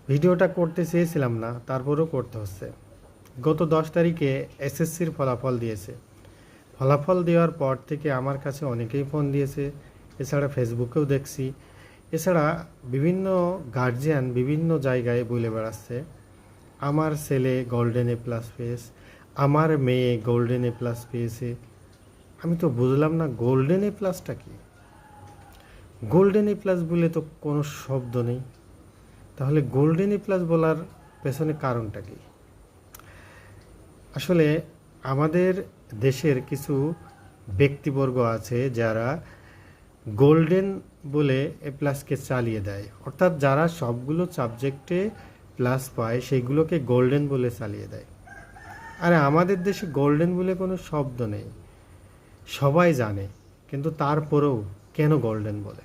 ভিডিওটা করতে চেয়েছিলাম না, তারপরেও করতে হচ্ছে। গত 10 তারিখে এসএসসির ফলাফল দিয়েছে। ফলাফল দেওয়ার পর থেকে আমার কাছে অনেকেই ফোন দিয়েছে, এছাড়া ফেসবুকেও দেখছি। এছাড়া বিভিন্ন গার্জিয়ান বিভিন্ন জায়গায় বলে বেড়াচ্ছে আমার ছেলে গোল্ডেন এ প্লাস পেয়েছে, আমার মেয়ে গোল্ডেন এ প্লাস পেয়েছে। আমি তো বুঝলাম না গোল্ডেন এ প্লাসটা কি। গোল্ডেন এ প্লাস বলে তো কোনো শব্দ নেই। তাহলে গোল্ডেন এ প্লাস বলার পেছনে কারণটা কি? আসলে আমাদের দেশের কিছু ব্যক্তিবর্গ আছে যারা গোল্ডেন বলে এ প্লাসকে চালিয়ে দেয়, অর্থাৎ যারা সবগুলো সাবজেক্টে প্লাস পায় সেইগুলোকে গোল্ডেন বলে চালিয়ে দেয়। আরে আমাদের দেশে গোল্ডেন বলে কোনো শব্দ নেই, সবাই জানে, কিন্তু তারপরেও কেন গোল্ডেন বলে?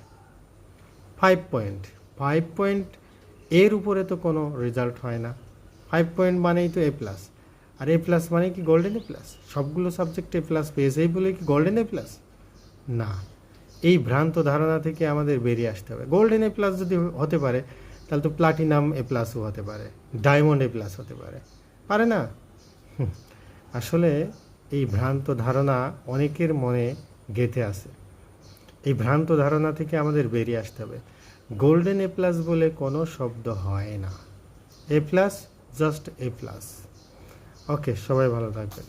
5 পয়েন্ট, 5 পয়েন্ট এর উপরে তো কোনো রেজাল্ট হয় না। 5 পয়েন্ট মানেই তো এ প্লাস, আর এ প্লাস মানে কি গোল্ডেন এ প্লাস? সবগুলো সাবজেক্টে এ প্লাস পেয়েছে এই বলে কি গোল্ডেন এ প্লাস? না, এই ভ্রান্ত ধারণা থেকে আমাদের বেরিয়ে আসতে হবে। গোল্ডেন এ প্লাস যদি হতে পারে তাহলে তো প্লাটিনাম এ প্লাসও হতে পারে, ডায়মন্ড এ প্লাস হতে পারে, পারে না? আসলে এই ভ্রান্ত ধারণা অনেকের মনে গেঁথে আছে। এই ভ্রান্ত ধারণা থেকে আমাদের বেরিয়ে আসতে হবে। গোল্ডেন এ প্লাস বলে কোনো শব্দ হয় না। এ প্লাস, জাস্ট এ প্লাস। ওকে, সবাই ভালো থাকবেন।